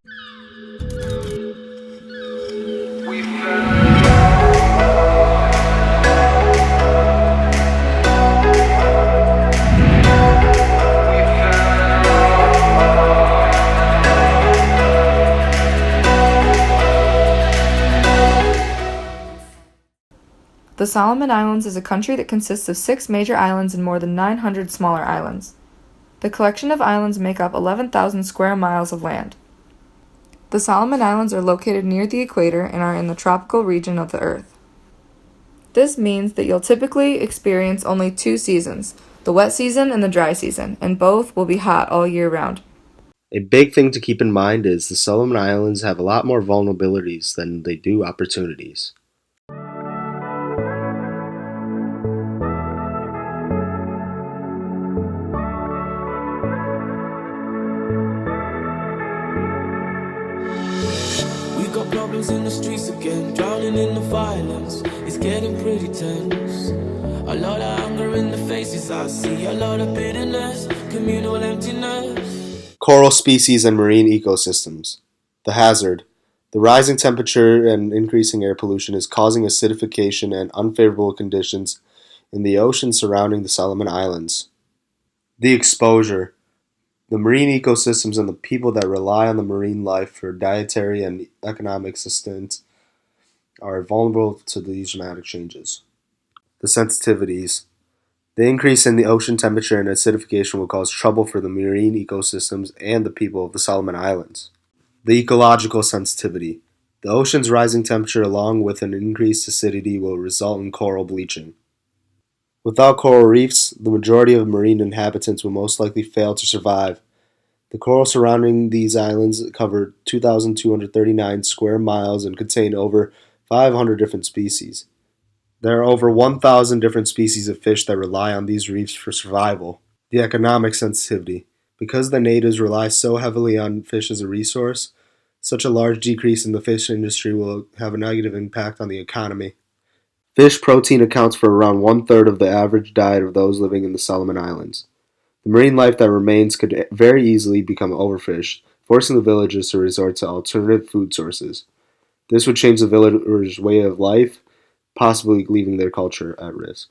The Solomon Islands is a country that consists of 6 major islands and more than 900 smaller islands. The collection of islands make up 11,000 square miles of land. The Solomon Islands are located near the equator and are in the tropical region of the Earth. This means that you'll typically experience only 2 seasons, the wet season and the dry season, and both will be hot all year round. A big thing to keep in mind is the Solomon Islands have a lot more vulnerabilities than they do opportunities. Got problems in the streets again, drowning in the violence. It's getting pretty tense. A lot of anger in the faces I see, a lot of bitterness, communal emptiness. Coral species and marine ecosystems. The hazard. The rising temperature and increasing air pollution is causing acidification and unfavorable conditions in the ocean surrounding the Solomon Islands. The exposure. The marine ecosystems and the people that rely on the marine life for dietary and economic sustenance are vulnerable to these dramatic changes. The sensitivities. The increase in the ocean temperature and acidification will cause trouble for the marine ecosystems and the people of the Solomon Islands. The ecological sensitivity. The ocean's rising temperature along with an increased acidity will result in coral bleaching. Without coral reefs, the majority of marine inhabitants will most likely fail to survive. The coral surrounding these islands cover 2,239 square miles and contain over 500 different species. There are over 1,000 different species of fish that rely on these reefs for survival. The economic sensitivity. Because the natives rely so heavily on fish as a resource, such a large decrease in the fish industry will have a negative impact on the economy. Fish protein accounts for around 1/3 of the average diet of those living in the Solomon Islands. The marine life that remains could very easily become overfished, forcing the villagers to resort to alternative food sources. This would change the villagers' way of life, possibly leaving their culture at risk.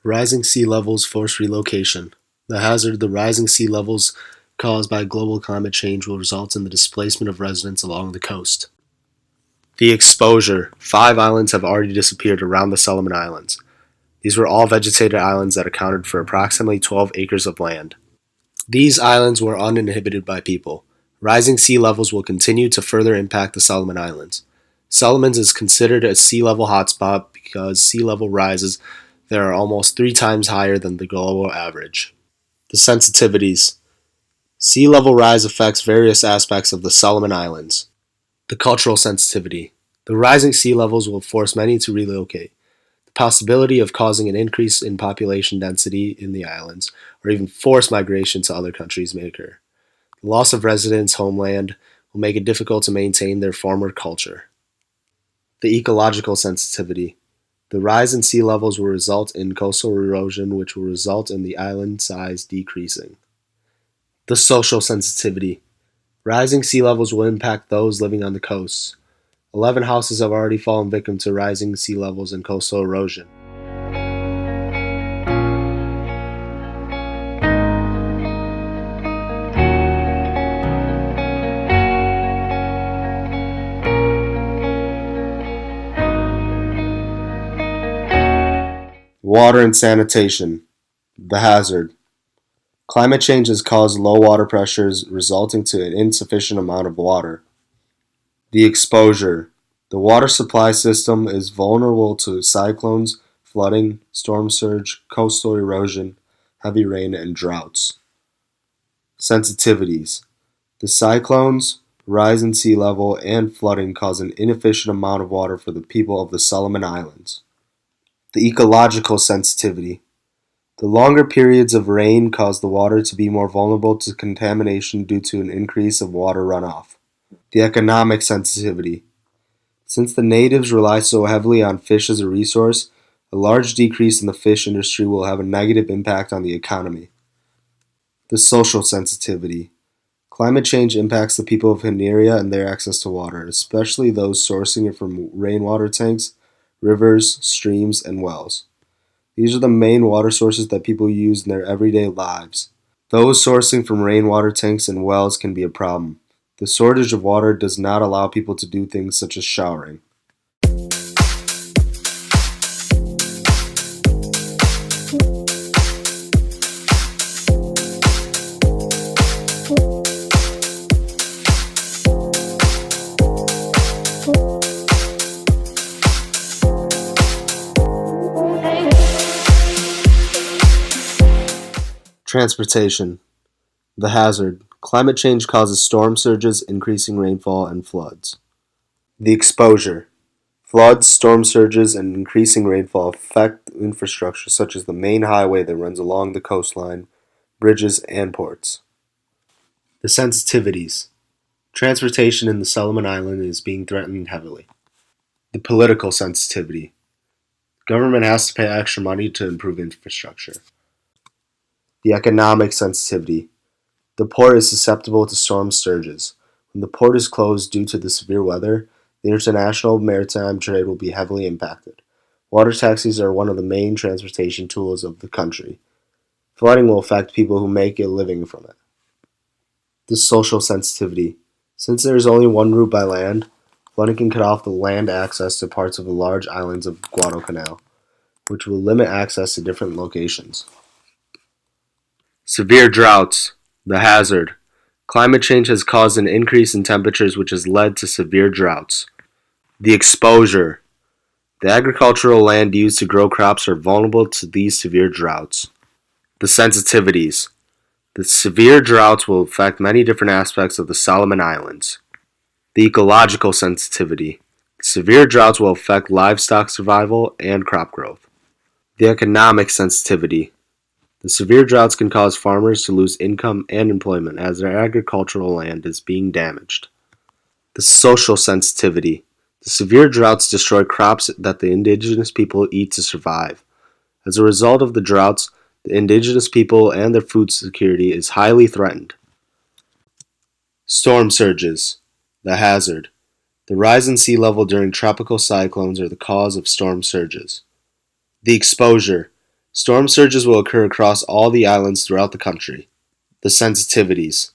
Rising sea levels force relocation. The hazard. The rising sea levels caused by global climate change will result in the displacement of residents along the coast. The exposure. 5 islands have already disappeared around the Solomon Islands. These were all vegetated islands that accounted for approximately 12 acres of land. These islands were uninhabited by people. Rising sea levels will continue to further impact the Solomon Islands. Solomons is considered a sea level hotspot because sea level rises there are almost 3 times higher than the global average. The sensitivities. Sea level rise affects various aspects of the Solomon Islands. The cultural sensitivity. The rising sea levels will force many to relocate. The possibility of causing an increase in population density in the islands, or even forced migration to other countries may occur. The loss of residents' homeland will make it difficult to maintain their former culture. The ecological sensitivity. The rise in sea levels will result in coastal erosion, which will result in the island size decreasing. The social sensitivity. Rising sea levels will impact those living on the coasts. 11 houses have already fallen victim to rising sea levels and coastal erosion. Water and sanitation. The hazard. Climate change has caused low water pressures, resulting to an insufficient amount of water. The exposure. The water supply system is vulnerable to cyclones, flooding, storm surge, coastal erosion, heavy rain, and droughts. Sensitivities. The cyclones, rise in sea level, and flooding cause an inefficient amount of water for the people of the Solomon Islands. The ecological sensitivity. The longer periods of rain cause the water to be more vulnerable to contamination due to an increase of water runoff. The economic sensitivity. Since the natives rely so heavily on fish as a resource, a large decrease in the fish industry will have a negative impact on the economy. The social sensitivity. Climate change impacts the people of an area and their access to water, especially those sourcing it from rainwater tanks, rivers, streams, and wells. These are the main water sources that people use in their everyday lives. Those sourcing from rainwater tanks and wells can be a problem. The shortage of water does not allow people to do things such as showering. Transportation. The hazard. Climate change causes storm surges, increasing rainfall, and floods. The exposure. Floods, storm surges, and increasing rainfall affect infrastructure such as the main highway that runs along the coastline, bridges, and ports. The sensitivities. Transportation in the Solomon Islands is being threatened heavily. The political sensitivity. Government has to pay extra money to improve infrastructure. The economic sensitivity. The port is susceptible to storm surges. When the port is closed due to the severe weather, the international maritime trade will be heavily impacted. Water taxis are one of the main transportation tools of the country. Flooding will affect people who make a living from it. The social sensitivity. Since there is only one route by land, flooding can cut off the land access to parts of the large islands of Guadalcanal, which will limit access to different locations. Severe droughts. The hazard. Climate change has caused an increase in temperatures which has led to severe droughts. The exposure. The agricultural land used to grow crops are vulnerable to these severe droughts. The sensitivities. The severe droughts will affect many different aspects of the Solomon Islands. The ecological sensitivity. Severe droughts will affect livestock survival and crop growth. The economic sensitivity. The severe droughts can cause farmers to lose income and employment as their agricultural land is being damaged. The social sensitivity. The severe droughts destroy crops that the indigenous people eat to survive. As a result of the droughts, the indigenous people and their food security is highly threatened. Storm surges. The hazard. The rise in sea level during tropical cyclones are the cause of storm surges. The exposure. Storm surges will occur across all the islands throughout the country. The sensitivities.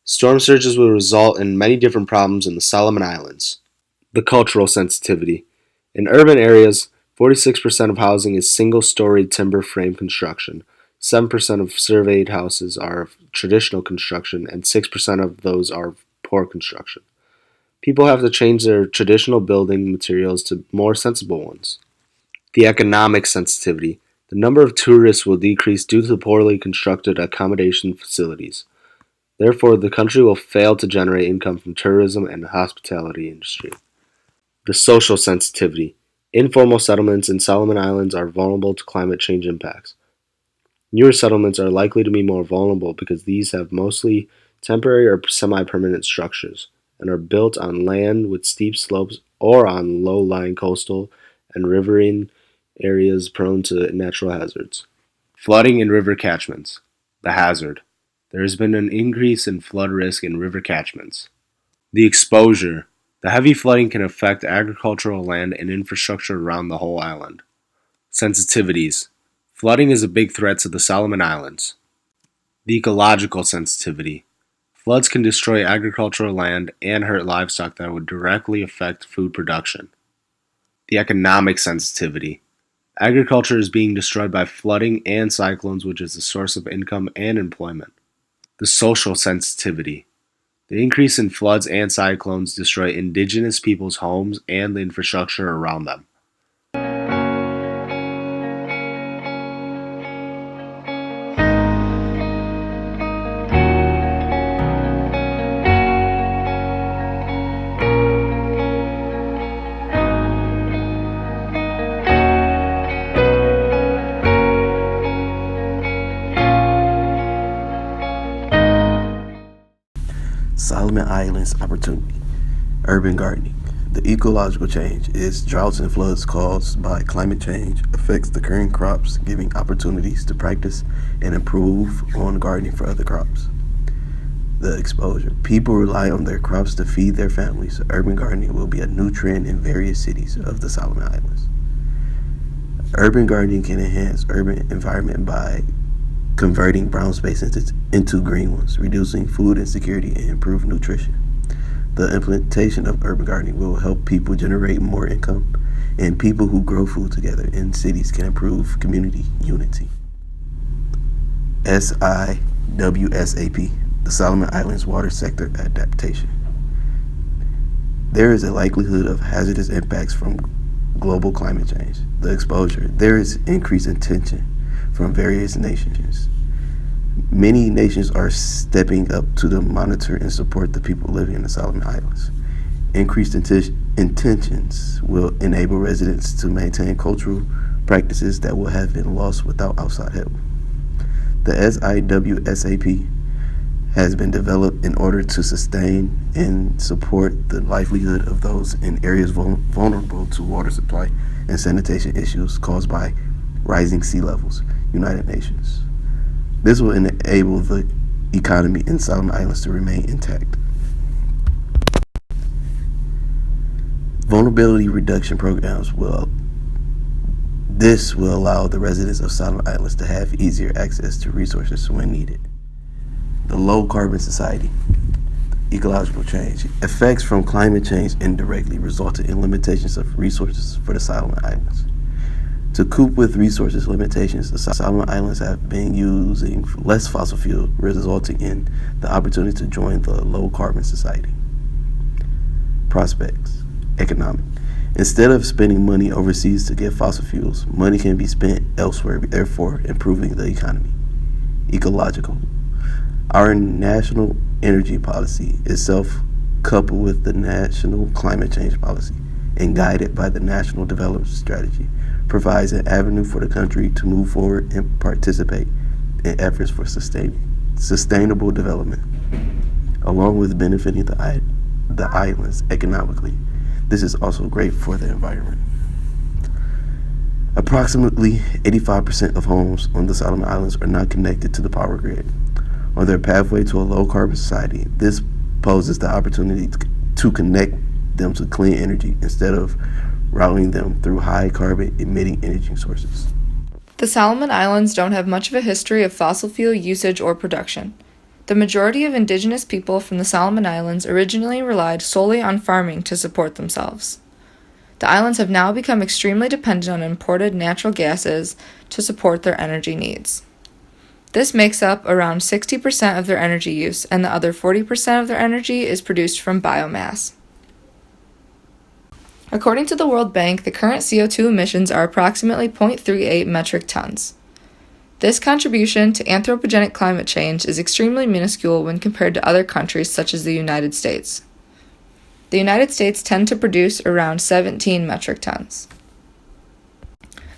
Storm surges will result in many different problems in the Solomon Islands. The cultural sensitivity. In urban areas, 46% of housing is single-story timber frame construction, 7% of surveyed houses are of traditional construction, and 6% of those are poor construction. People have to change their traditional building materials to more sensible ones. The economic sensitivity. The number of tourists will decrease due to the poorly constructed accommodation facilities. Therefore, the country will fail to generate income from tourism and the hospitality industry. The social sensitivity. Informal settlements in Solomon Islands are vulnerable to climate change impacts. Newer settlements are likely to be more vulnerable because these have mostly temporary or semi-permanent structures and are built on land with steep slopes or on low-lying coastal and riverine areas prone to natural hazards. Flooding in river catchments. The hazard. There has been an increase in flood risk in river catchments. The exposure. The heavy flooding can affect agricultural land and infrastructure around the whole island. Sensitivities. Flooding is a big threat to the Solomon Islands. The ecological sensitivity. Floods can destroy agricultural land and hurt livestock that would directly affect food production. The economic sensitivity. Agriculture is being destroyed by flooding and cyclones, which is a source of income and employment. The social sensitivity. The increase in floods and cyclones destroy indigenous people's homes and the infrastructure around them. Solomon Islands opportunity. Urban gardening. The ecological change is droughts and floods caused by climate change affects the current crops, giving opportunities to practice and improve on gardening for other crops. The exposure. People rely on their crops to feed their families. Urban gardening will be a new trend in various cities of the Solomon Islands. Urban gardening can enhance urban environment by converting brown spaces into green ones, reducing food insecurity, and improve nutrition. The implementation of urban gardening will help people generate more income, and people who grow food together in cities can improve community unity. SIWSAP, the Solomon Islands Water Sector Adaptation. There is a likelihood of hazardous impacts from global climate change. The exposure. There is increased attention from various nations. Many nations are stepping up to monitor and support the people living in the Solomon Islands. Increased intentions will enable residents to maintain cultural practices that would have been lost without outside help. The SIWSAP has been developed in order to sustain and support the livelihood of those in areas vulnerable to water supply and sanitation issues caused by rising sea levels. United Nations. This will enable the economy in Solomon Islands to remain intact. Vulnerability reduction programs will allow the residents of Solomon Islands to have easier access to resources when needed. The low carbon society. Ecological change. Effects from climate change indirectly resulted in limitations of resources for the Solomon Islands. To cope with resources limitations, the Solomon Islands have been using less fossil fuel, resulting in the opportunity to join the low-carbon society. Prospects. Economic. Instead of spending money overseas to get fossil fuels, money can be spent elsewhere, therefore improving the economy. Ecological. Our national energy policy itself, coupled with the national climate change policy and guided by the National Development Strategy, provides an avenue for the country to move forward and participate in efforts for sustainable development, along with benefiting the islands economically. This is also great for the environment. Approximately 85% of homes on the Solomon Islands are not connected to the power grid. On their pathway to a low-carbon society, this poses the opportunity to connect them to clean energy instead of routing them through high-carbon emitting energy sources. The Solomon Islands don't have much of a history of fossil fuel usage or production. The majority of indigenous people from the Solomon Islands originally relied solely on farming to support themselves. The islands have now become extremely dependent on imported natural gases to support their energy needs. This makes up around 60% of their energy use, and the other 40% of their energy is produced from biomass. According to the World Bank, the current CO2 emissions are approximately 0.38 metric tons. This contribution to anthropogenic climate change is extremely minuscule when compared to other countries such as the United States. The United States tend to produce around 17 metric tons.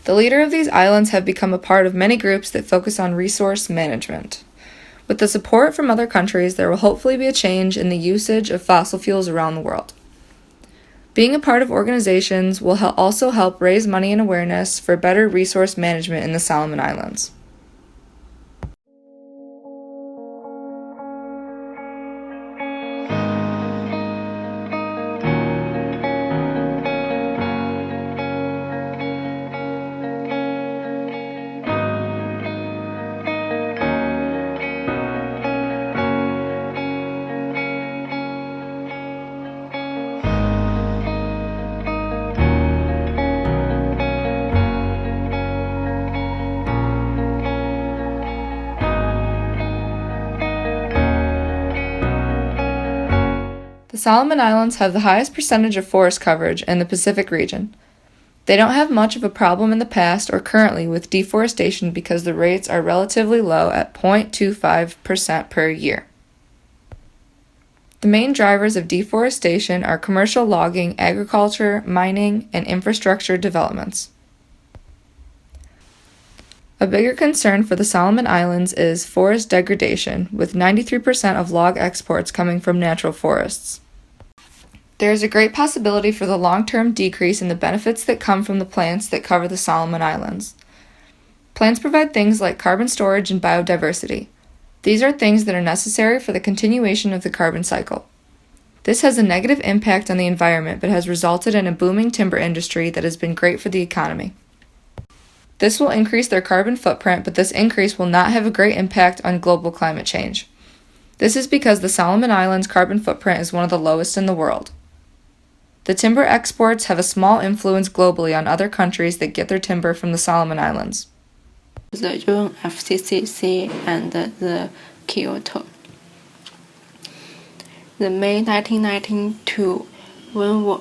The leader of these islands have become a part of many groups that focus on resource management. With the support from other countries, there will hopefully be a change in the usage of fossil fuels around the world. Being a part of organizations will also help raise money and awareness for better resource management in the Solomon Islands. The Solomon Islands have the highest percentage of forest coverage in the Pacific region. They don't have much of a problem in the past or currently with deforestation because the rates are relatively low at 0.25% per year. The main drivers of deforestation are commercial logging, agriculture, mining, and infrastructure developments. A bigger concern for the Solomon Islands is forest degradation, with 93% of log exports coming from natural forests. There is a great possibility for the long-term decrease in the benefits that come from the plants that cover the Solomon Islands. Plants provide things like carbon storage and biodiversity. These are things that are necessary for the continuation of the carbon cycle. This has a negative impact on the environment but has resulted in a booming timber industry that has been great for the economy. This will increase their carbon footprint, but this increase will not have a great impact on global climate change. This is because the Solomon Islands' carbon footprint is one of the lowest in the world. The timber exports have a small influence globally on other countries that get their timber from the Solomon Islands. The UNFCCC and the Kyoto. The May 1992, when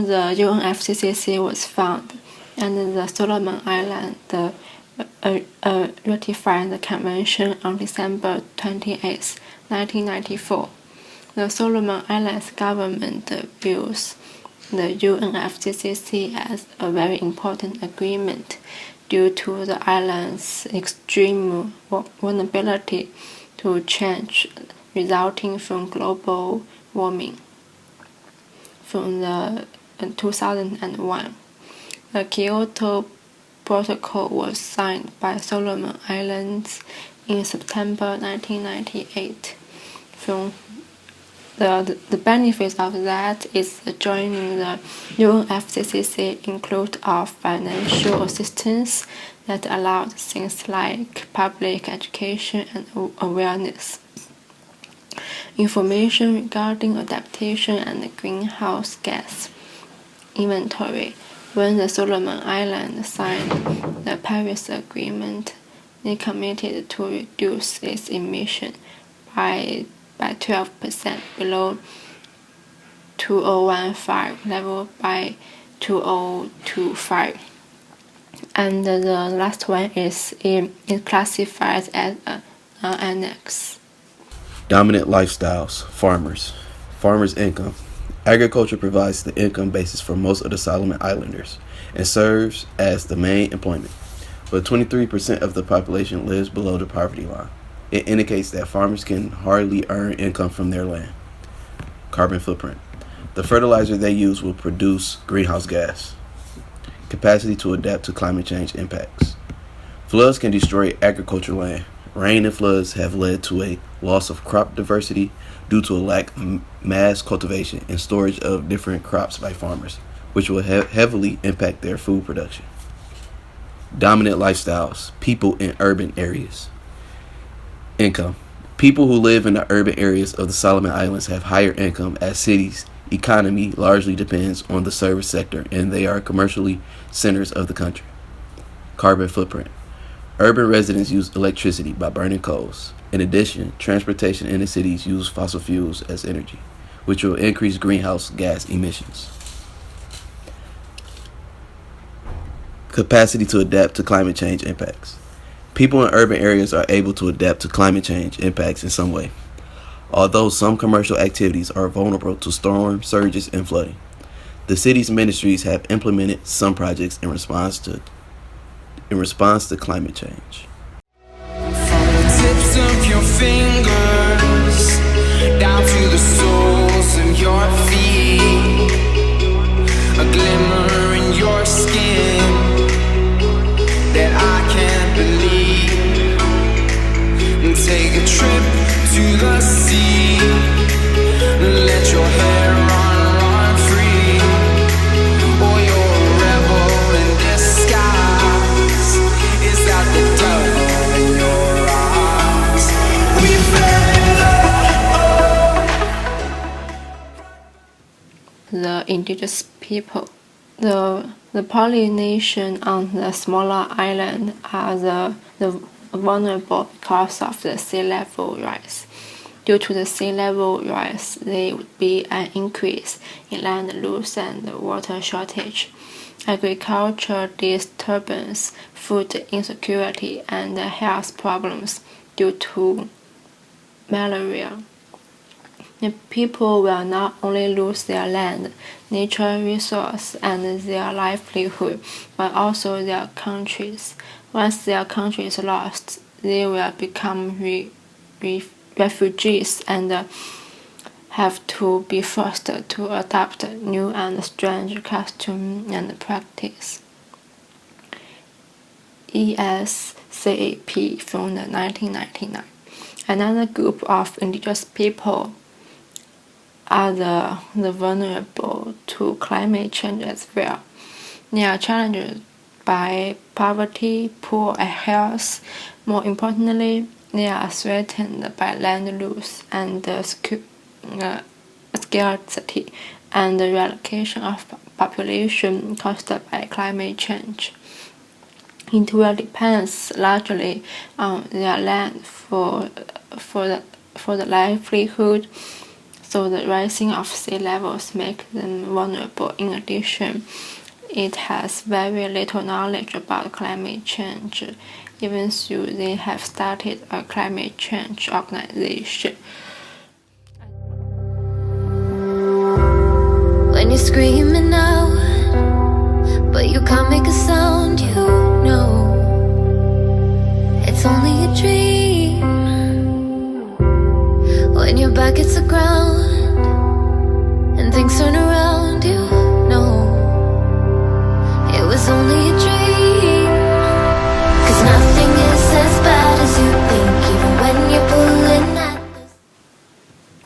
the UNFCCC was founded, and the Solomon Islands ratified the convention on December 28, 1994. The Solomon Islands government views the UNFCCC as a very important agreement due to the island's extreme vulnerability to change resulting from global warming. From the 2001, the Kyoto Protocol was signed by Solomon Islands in September 1998. From the benefits of that is joining the UNFCCC include of financial assistance that allowed things like public education and awareness, information regarding adaptation and greenhouse gas inventory. When the Solomon Islands signed the Paris Agreement, they committed to reduce its emission by 12% below 2015 level by 2025. And the last one is it classifies as an annex. Dominant lifestyles, farmers' income. Agriculture provides the income basis for most of the Solomon Islanders and serves as the main employment, but 23% of the population lives below the poverty line. It indicates that farmers can hardly earn income from their land. Carbon footprint. The fertilizer they use will produce greenhouse gas. Capacity to adapt to climate change impacts. Floods can destroy agricultural land. Rain and floods have led to a loss of crop diversity due to a lack of mass cultivation and storage of different crops by farmers, which will heavily impact their food production. Dominant lifestyles, people in urban areas. Income. People who live in the urban areas of the Solomon Islands have higher income as cities' economy largely depends on the service sector and they are commercially centers of the country. Carbon footprint. Urban residents use electricity by burning coals. In addition, transportation in the cities use fossil fuels as energy, which will increase greenhouse gas emissions. Capacity to adapt to climate change impacts. People in urban areas are able to adapt to climate change impacts in some way, although some commercial activities are vulnerable to storm surges and flooding. The city's ministries have implemented some projects in response to climate change. From the tips of your fingers down to the soles of your feet, a glimmer in your skin that I can't believe. Take a trip to the sea, let your hair run free. Or you're a rebel in disguise. Is that the devil in your eyes? We fell in love. The indigenous people. The Polynesian on the smaller island are the vulnerable because of the sea level rise. Due to the sea level rise, there would be an increase in land loss and water shortage, agricultural disturbance, food insecurity, and health problems due to malaria. The people will not only lose their land, natural resource, and their livelihood, but also their countries. Once their country is lost, they will become refugees and have to be forced to adopt new and strange customs and practice. ESCAP from the 1999. Another group of indigenous people are the vulnerable to climate change as well. They are challenged by poverty, poor health. More importantly, they are threatened by land loss and scarcity and the relocation of population caused by climate change. It will depend largely on their land for the livelihood, so the rising of sea levels makes them vulnerable. In addition, it has very little knowledge about climate change, even though they have started a climate change organization. When you're screaming out, but you can't make a sound, you know it's only a dream. When your back hits the ground and things turn around, you know it was only a dream. 'Cause nothing is as bad as you think, even when you're pulling at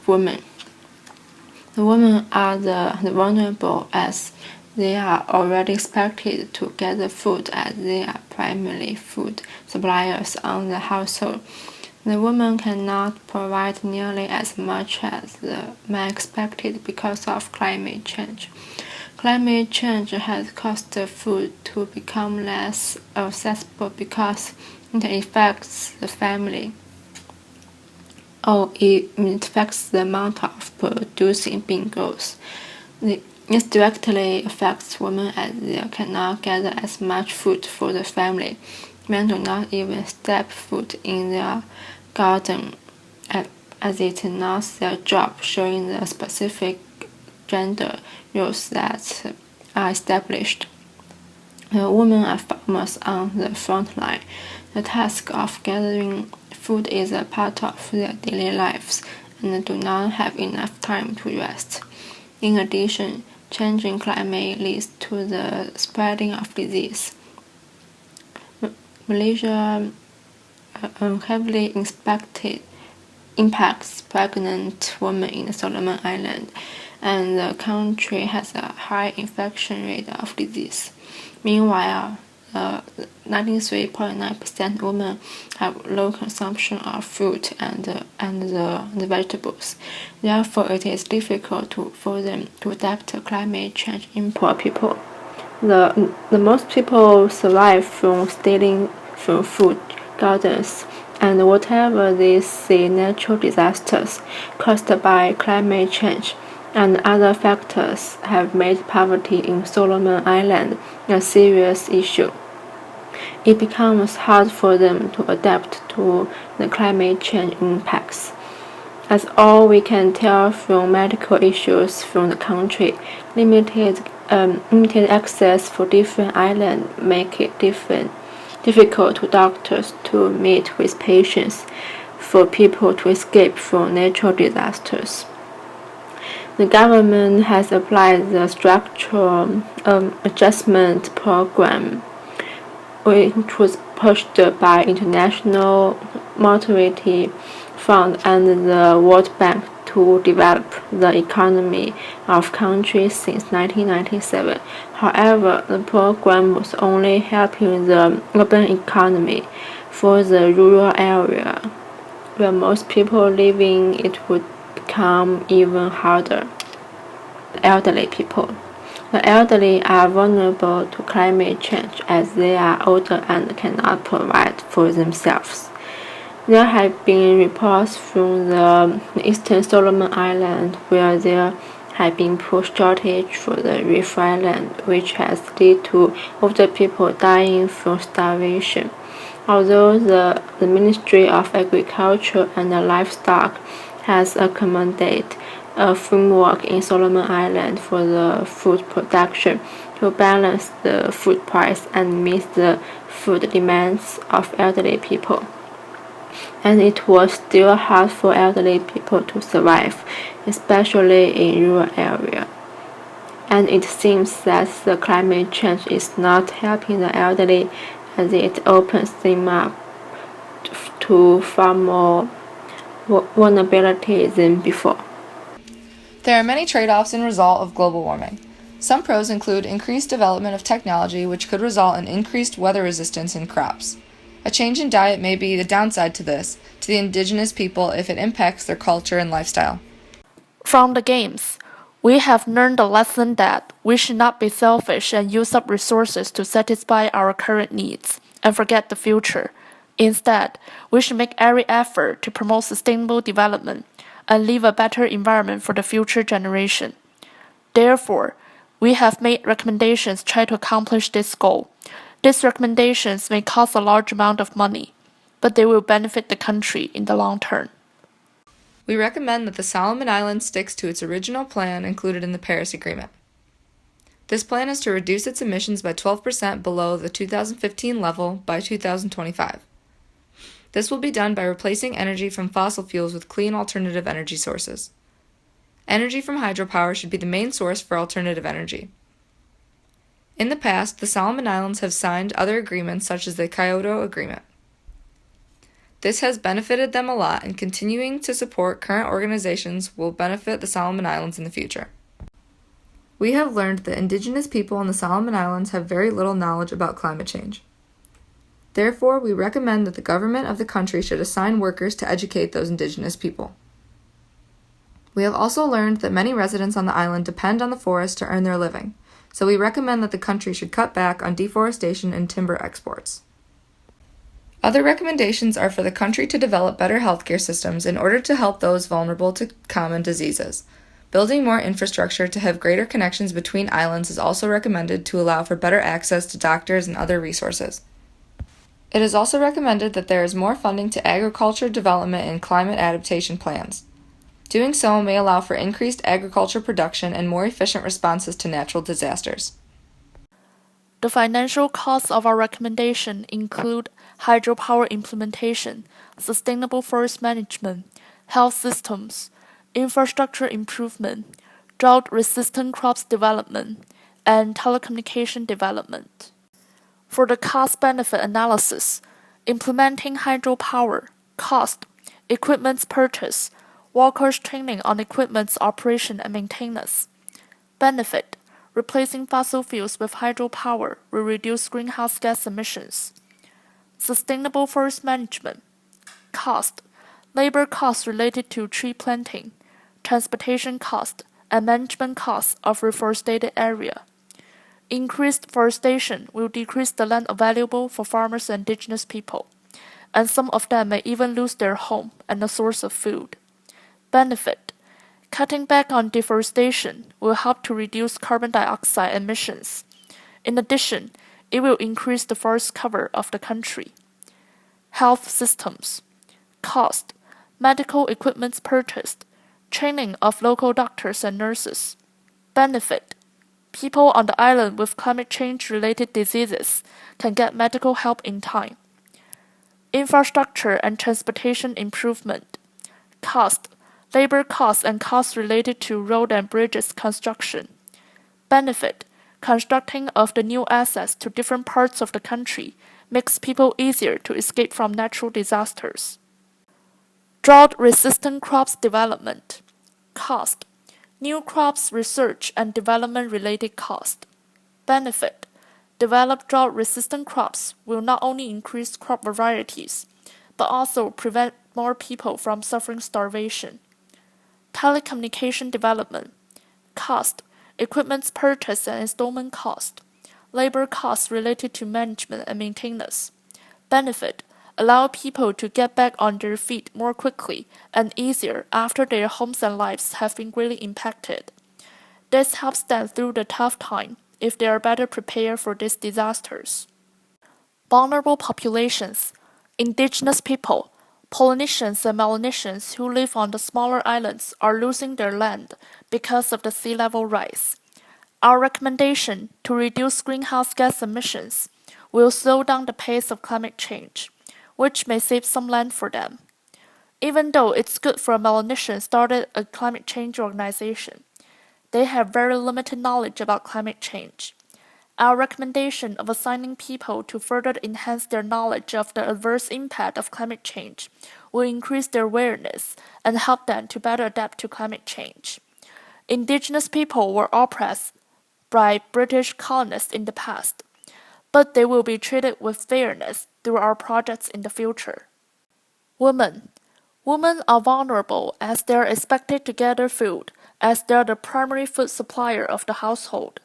Women. The women are the vulnerable as they are already expected to gather food as they are primary food suppliers on the household. The woman cannot provide nearly as much as the man expected because of climate change. Climate change has caused the food to become less accessible because it affects the family. It affects the amount of producing bean girls. This directly affects women as they cannot gather as much food for the family. Men do not even step foot in their garden as it is not their job, showing the specific gender roles that are established. The women are farmers on the front line. The task of gathering food is a part of their daily lives and do not have enough time to rest. In addition, changing climate leads to the spreading of disease. Malaysia heavily impacts pregnant women in the Solomon Islands, and the country has a high infection rate of disease. Meanwhile, 93.9% women have low consumption of fruit and the vegetables. Therefore, it is difficult for them to adapt to climate change in poor people. The most people survive from stealing from food gardens and whatever they see natural disasters caused by climate change and other factors have made poverty in Solomon Island a serious issue. It becomes hard for them to adapt to the climate change impacts. As all we can tell from medical issues from the country, limited access for different islands make it difficult for doctors to meet with patients, for people to escape from natural disasters. The government has applied the structural adjustment program, which was pushed by International Monetary Fund and the World Bank to develop the economy of countries since 1997. However, the program was only helping the urban economy. For the rural area, where most people live in, it would become even harder. Elderly people. The elderly are vulnerable to climate change as they are older and cannot provide for themselves. There have been reports from the eastern Solomon Islands where there have been food shortage for the Reef Island, which has led to older people dying from starvation. Although the Ministry of Agriculture and Livestock has accommodated a framework in Solomon Island for the food production to balance the food price and meet the food demands of elderly people. And it was still hard for elderly people to survive, especially in rural areas. And it seems that the climate change is not helping the elderly as it opens them up to far more vulnerability than before. There are many trade-offs in result of global warming. Some pros include increased development of technology, which could result in increased weather resistance in crops. A change in diet may be the downside to this, to the indigenous people if it impacts their culture and lifestyle. From the games, we have learned the lesson that we should not be selfish and use up resources to satisfy our current needs and forget the future. Instead, we should make every effort to promote sustainable development and leave a better environment for the future generation. Therefore, we have made recommendations to try to accomplish this goal. These recommendations may cost a large amount of money, but they will benefit the country in the long term. We recommend that the Solomon Islands sticks to its original plan included in the Paris Agreement. This plan is to reduce its emissions by 12% below the 2015 level by 2025. This will be done by replacing energy from fossil fuels with clean alternative energy sources. Energy from hydropower should be the main source for alternative energy. In the past, the Solomon Islands have signed other agreements such as the Kyoto Agreement. This has benefited them a lot, and continuing to support current organizations will benefit the Solomon Islands in the future. We have learned that indigenous people in the Solomon Islands have very little knowledge about climate change. Therefore, we recommend that the government of the country should assign workers to educate those indigenous people. We have also learned that many residents on the island depend on the forest to earn their living, so we recommend that the country should cut back on deforestation and timber exports. Other recommendations are for the country to develop better healthcare systems in order to help those vulnerable to common diseases. Building more infrastructure to have greater connections between islands is also recommended to allow for better access to doctors and other resources. It is also recommended that there is more funding to agriculture development and climate adaptation plans. Doing so may allow for increased agriculture production and more efficient responses to natural disasters. The financial costs of our recommendation include hydropower implementation, sustainable forest management, health systems, infrastructure improvement, drought-resistant crops development, and telecommunication development. For the cost-benefit analysis, implementing hydropower, cost, equipment's purchase, workers' training on equipment's operation and maintenance. Benefit, replacing fossil fuels with hydropower will reduce greenhouse gas emissions. Sustainable forest management. Cost, labor costs related to tree planting, transportation cost, and management costs of reforested area. Increased forestation will decrease the land available for farmers and indigenous people, and some of them may even lose their home and a source of food. Benefit, cutting back on deforestation will help to reduce carbon dioxide emissions. In addition, it will increase the forest cover of the country. Health systems. Cost, medical equipment purchased, training of local doctors and nurses. Benefit, people on the island with climate change-related diseases can get medical help in time. Infrastructure and transportation improvement. Cost, labor costs and costs related to road and bridges construction. Benefit, constructing of the new assets to different parts of the country makes people easier to escape from natural disasters. Drought-resistant crops development. Cost, new crops research and development related cost. Benefit, developed drought-resistant crops will not only increase crop varieties, but also prevent more people from suffering starvation. Telecommunication development. Cost, equipment's purchase and installment cost. Labor costs related to management and maintenance. Benefit, allow people to get back on their feet more quickly and easier after their homes and lives have been greatly impacted. This helps them through the tough time if they are better prepared for these disasters. Vulnerable populations, indigenous people, Polynesians and Melanesians who live on the smaller islands are losing their land because of the sea level rise. Our recommendation to reduce greenhouse gas emissions will slow down the pace of climate change, which may save some land for them. Even though it's good for a Melanesian started a climate change organization, they have very limited knowledge about climate change. Our recommendation of assigning people to further enhance their knowledge of the adverse impact of climate change will increase their awareness and help them to better adapt to climate change. Indigenous people were oppressed by British colonists in the past, but they will be treated with fairness through our projects in the future. Women. Women are vulnerable as they are expected to gather food, as they are the primary food supplier of the household,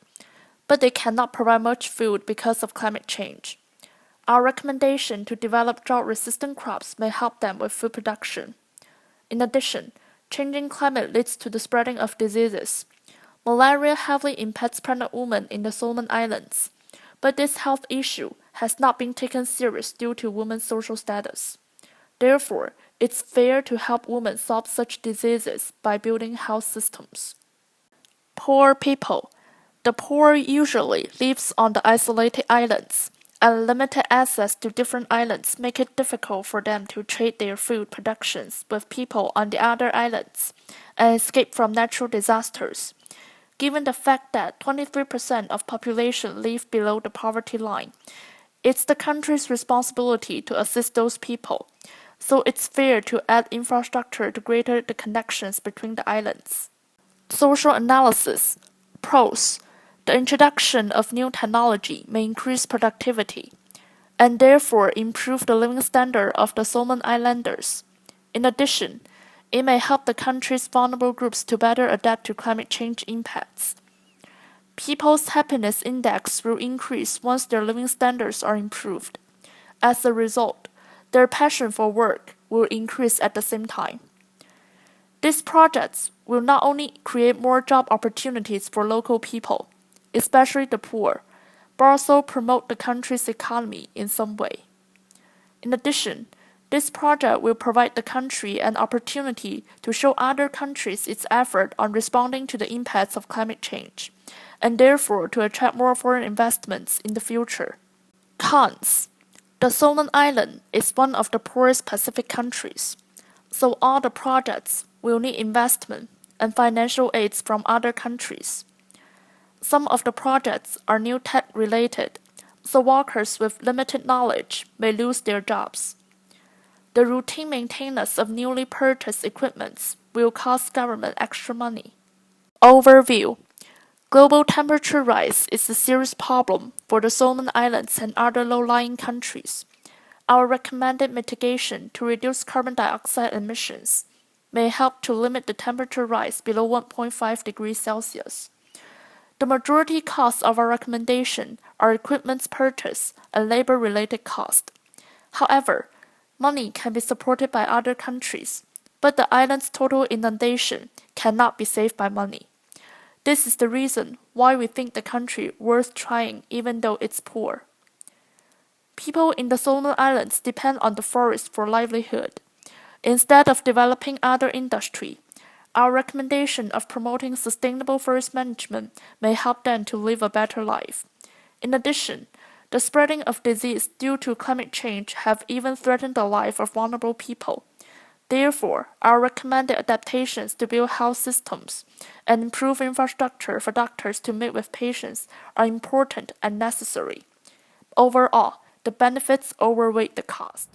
but they cannot provide much food because of climate change. Our recommendation to develop drought-resistant crops may help them with food production. In addition, changing climate leads to the spreading of diseases. Malaria heavily impacts pregnant women in the Solomon Islands, but this health issue has not been taken serious due to women's social status. Therefore, it's fair to help women solve such diseases by building health systems. Poor people. The poor usually lives on the isolated islands, and limited access to different islands make it difficult for them to trade their food productions with people on the other islands and escape from natural disasters. Given the fact that 23% of population live below the poverty line, it's the country's responsibility to assist those people, so it's fair to add infrastructure to greater the connections between the islands. Social analysis. Pros. The introduction of new technology may increase productivity, and therefore improve the living standard of the Solomon Islanders. In addition, it may help the country's vulnerable groups to better adapt to climate change impacts. People's happiness index will increase once their living standards are improved. As a result, their passion for work will increase at the same time. These projects will not only create more job opportunities for local people, especially the poor, but also promote the country's economy in some way. In addition, this project will provide the country an opportunity to show other countries its effort on responding to the impacts of climate change, and therefore to attract more foreign investments in the future. Cons. The Solomon Island is one of the poorest Pacific countries, so all the projects will need investment and financial aids from other countries. Some of the projects are new tech related, so workers with limited knowledge may lose their jobs. The routine maintenance of newly purchased equipment will cost government extra money. Overview. Global temperature rise is a serious problem for the Solomon Islands and other low-lying countries. Our recommended mitigation to reduce carbon dioxide emissions may help to limit the temperature rise below 1.5 degrees Celsius. The majority costs of our recommendation are equipment purchase and labor-related costs. However, money can be supported by other countries, but the island's total inundation cannot be saved by money. This is the reason why we think the country worth trying even though it's poor. People in the Solomon Islands depend on the forest for livelihood. Instead of developing other industry, our recommendation of promoting sustainable forest management may help them to live a better life. In addition, the spreading of disease due to climate change have even threatened the life of vulnerable people. Therefore, our recommended adaptations to build health systems and improve infrastructure for doctors to meet with patients are important and necessary. Overall, the benefits overweigh the cost.